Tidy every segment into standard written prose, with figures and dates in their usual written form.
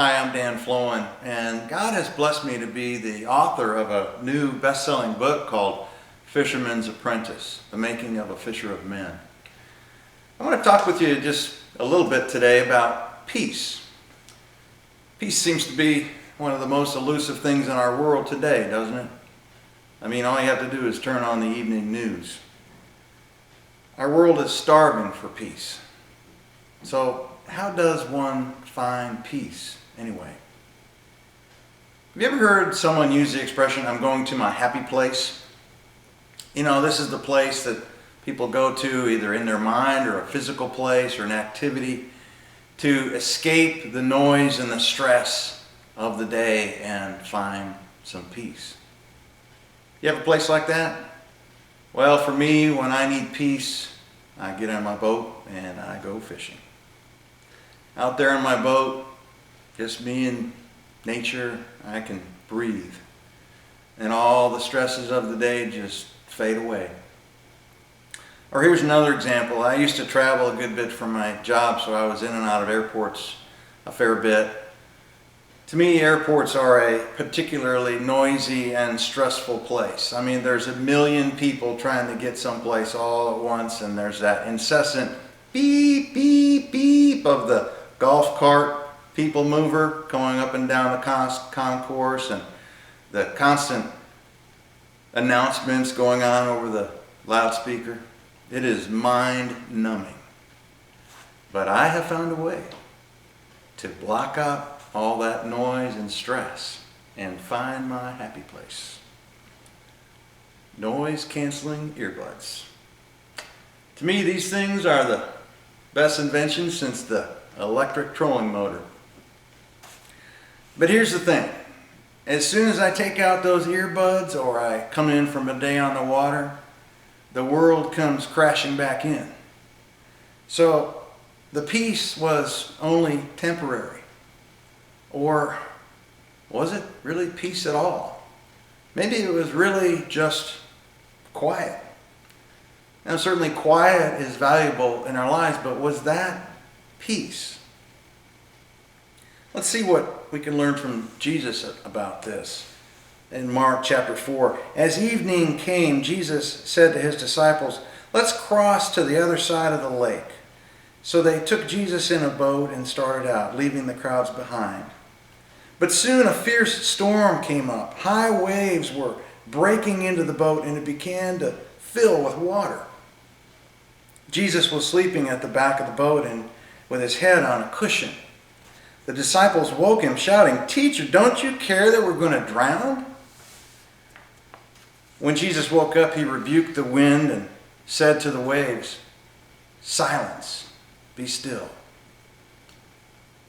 Hi, I'm Dan Flowen, and God has blessed me to be the author of a new best-selling book called Fisherman's Apprentice, The Making of a Fisher of Men. I want to talk with you just a little bit today about peace. Peace seems to be one of the most elusive things in our world today, doesn't it? I mean, all you have to do is turn on the evening news. Our world is starving for peace. So, how does one find peace anyway? Have you ever heard someone use the expression, "I'm going to my happy place"? You know, this is the place that people go to either in their mind or a physical place or an activity to escape the noise and the stress of the day and find some peace. You have a place like that? Well, for me, when I need peace, I get on my boat and I go fishing. Out there in my boat, just me and nature, I can breathe. And all the stresses of the day just fade away. Or here's another example. I used to travel a good bit for my job, so I was in and out of airports a fair bit. To me, airports are a particularly noisy and stressful place. I mean, there's a million people trying to get someplace all at once, and there's that incessant beep, beep, beep of the golf cart people mover going up and down the concourse, and the constant announcements going on over the loudspeaker. It is mind-numbing. But I have found a way to block out all that noise and stress and find my happy place. Noise-canceling earbuds. To me, these things are the best invention since the electric trolling motor. But here's the thing. As soon as I take out those earbuds or I come in from a day on the water, the world comes crashing back in. So the peace was only temporary. Or was it really peace at all? Maybe it was really just quiet. Now certainly quiet is valuable in our lives, but was that peace? Let's see what we can learn from Jesus about this. In Mark chapter 4, as evening came, Jesus said to his disciples, "Let's cross to the other side of the lake." So they took Jesus in a boat and started out, leaving the crowds behind. But soon a fierce storm came up. High waves were breaking into the boat, and it began to fill with water. Jesus was sleeping at the back of the boat and with his head on a cushion. The disciples woke him, shouting, "Teacher, don't you care that we're going to drown?" When Jesus woke up, he rebuked the wind and said to the waves, "Silence, be still."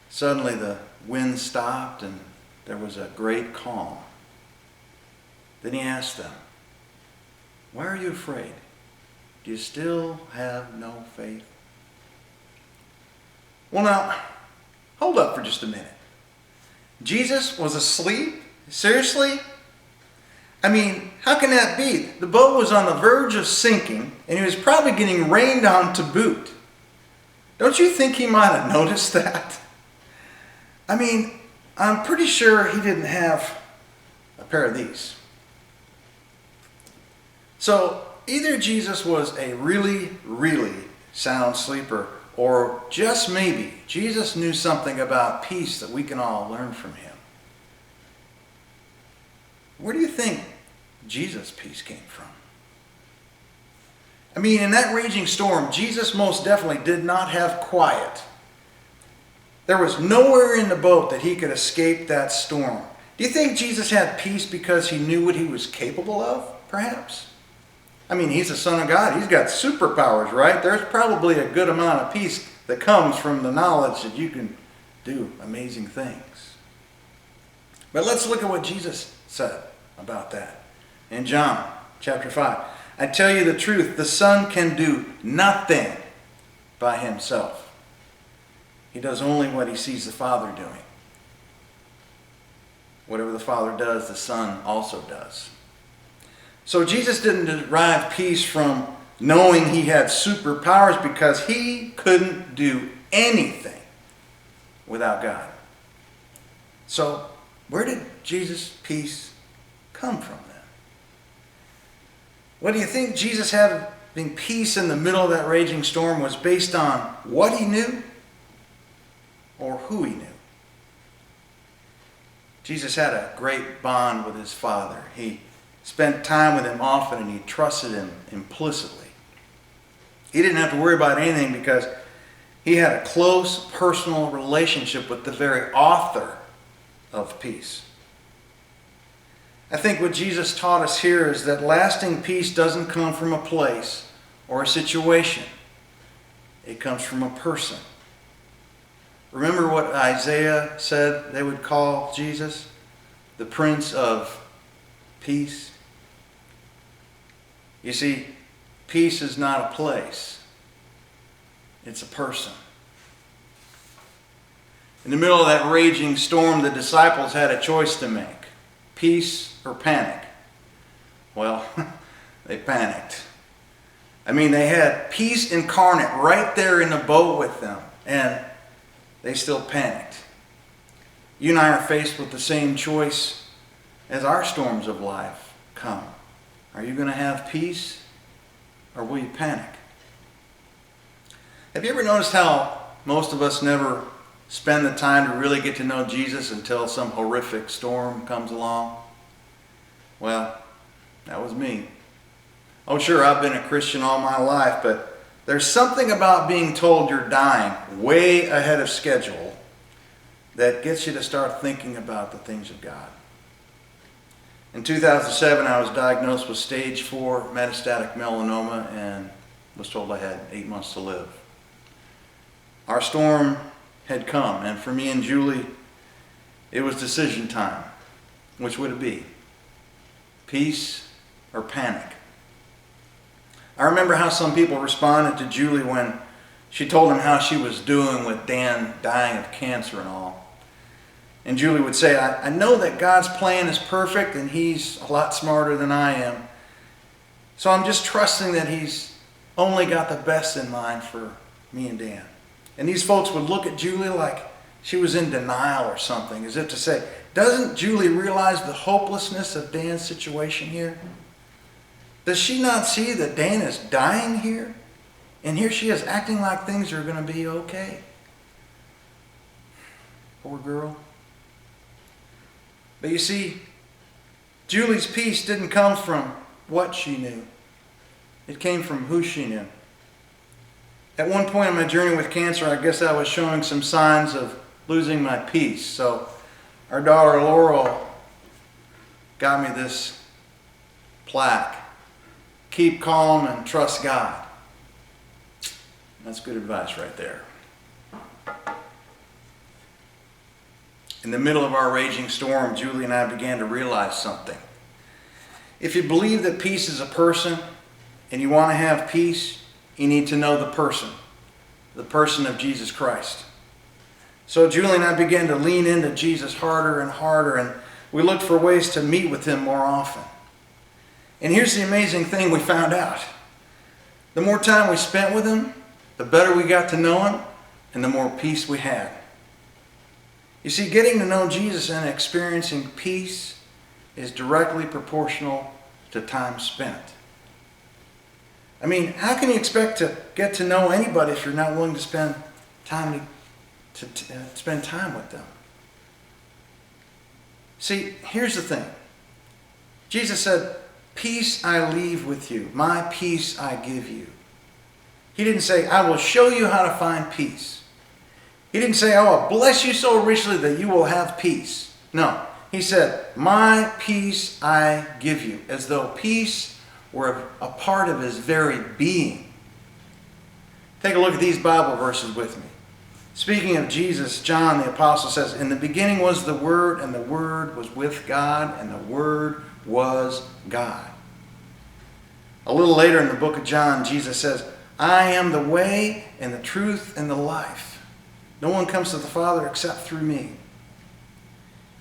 Suddenly the wind stopped and there was a great calm. Then he asked them, "Why are you afraid? Do you still have no faith?" Well, now, hold up for just a minute. Jesus was asleep? Seriously? I mean, how can that be? The boat was on the verge of sinking, and he was probably getting rained on to boot. Don't you think he might have noticed that? I mean, I'm pretty sure he didn't have a pair of these. So, either Jesus was a really, really sound sleeper, or just maybe Jesus knew something about peace that we can all learn from him. Where do you think Jesus' peace came from? I mean, in that raging storm, Jesus most definitely did not have quiet. There was nowhere in the boat that he could escape that storm. Do you think Jesus had peace because he knew what he was capable of, perhaps? I mean, he's the Son of God. He's got superpowers, right? There's probably a good amount of peace that comes from the knowledge that you can do amazing things. But let's look at what Jesus said about that. In John chapter 5, "I tell you the truth, the Son can do nothing by himself. He does only what he sees the Father doing. Whatever the Father does, the Son also does." So Jesus didn't derive peace from knowing he had superpowers because he couldn't do anything without God. So, where did Jesus' peace come from then? What do you think Jesus having peace in the middle of that raging storm was based on what he knew or who he knew? Jesus had a great bond with his Father. He spent time with him often and he trusted him implicitly. He didn't have to worry about anything because he had a close personal relationship with the very author of peace. I think what Jesus taught us here is that lasting peace doesn't come from a place or a situation. It comes from a person. Remember what Isaiah said they would call Jesus? The Prince of Peace. You see, peace is not a place. It's a person. In the middle of that raging storm, the disciples had a choice to make. Peace or panic? Well, they panicked. I mean, they had peace incarnate right there in the boat with them, and they still panicked. You and I are faced with the same choice as our storms of life come. Are you going to have peace or will you panic? Have you ever noticed how most of us never spend the time to really get to know Jesus until some horrific storm comes along? Well, that was me. Oh, sure, I've been a Christian all my life, but there's something about being told you're dying way ahead of schedule that gets you to start thinking about the things of God. In 2007, I was diagnosed with stage 4 metastatic melanoma and was told I had 8 months to live. Our storm had come, and for me and Julie, it was decision time. Which would it be? Peace or panic? I remember how some people responded to Julie when she told them how she was doing with Dan dying of cancer and all. And Julie would say, I know that God's plan is perfect and he's a lot smarter than I am. So I'm just trusting that he's only got the best in mind for me and Dan. And these folks would look at Julie like she was in denial or something, as if to say, doesn't Julie realize the hopelessness of Dan's situation here? Does she not see that Dan is dying here? And here she is acting like things are going to be okay. Poor girl. But you see, Julie's peace didn't come from what she knew. It came from who she knew. At one point in my journey with cancer, I guess I was showing some signs of losing my peace. So our daughter Laurel got me this plaque. Keep calm and trust God. That's good advice right there. In the middle of our raging storm, Julie and I began to realize something. If you believe that peace is a person and you want to have peace, you need to know the person of Jesus Christ. So Julie and I began to lean into Jesus harder and harder, and we looked for ways to meet with him more often. And here's the amazing thing we found out. The more time we spent with him, the better we got to know him, and the more peace we had. You see, getting to know Jesus and experiencing peace is directly proportional to time spent. I mean, how can you expect to get to know anybody if you're not willing to spend time spend time with them? See, here's the thing. Jesus said, "Peace I leave with you, my peace I give you." He didn't say, "I will show you how to find peace." He didn't say, "I will bless you so richly that you will have peace." No, he said, "My peace I give you," as though peace were a part of his very being. Take a look at these Bible verses with me. Speaking of Jesus, John the Apostle says, "In the beginning was the Word, and the Word was with God, and the Word was God." A little later in the book of John, Jesus says, "I am the way and the truth and the life. No one comes to the Father except through me."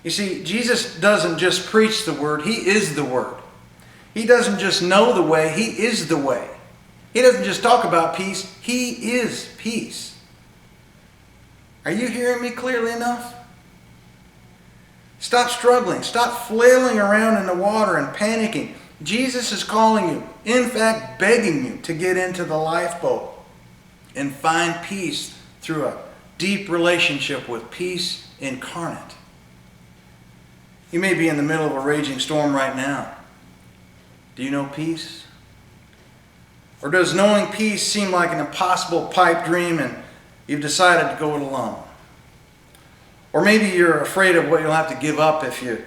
You see, Jesus doesn't just preach the Word, he is the Word. He doesn't just know the way, he is the way. He doesn't just talk about peace, he is peace. Are you hearing me clearly enough? Stop struggling. Stop flailing around in the water and panicking. Jesus is calling you, in fact, begging you to get into the lifeboat and find peace through a deep relationship with peace incarnate. You may be in the middle of a raging storm right now. Do you know peace? Or does knowing peace seem like an impossible pipe dream and you've decided to go it alone? Or maybe you're afraid of what you'll have to give up if you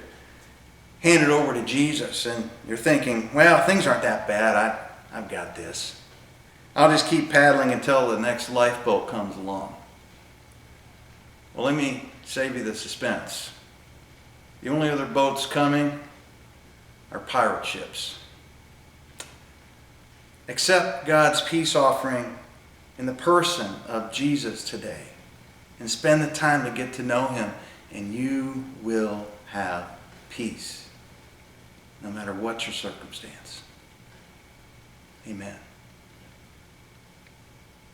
hand it over to Jesus and you're thinking, well, things aren't that bad. I've got this. I'll just keep paddling until the next lifeboat comes along. Well, let me save you the suspense. The only other boats coming are pirate ships. Accept God's peace offering in the person of Jesus today and spend the time to get to know him, and you will have peace no matter what your circumstance. Amen.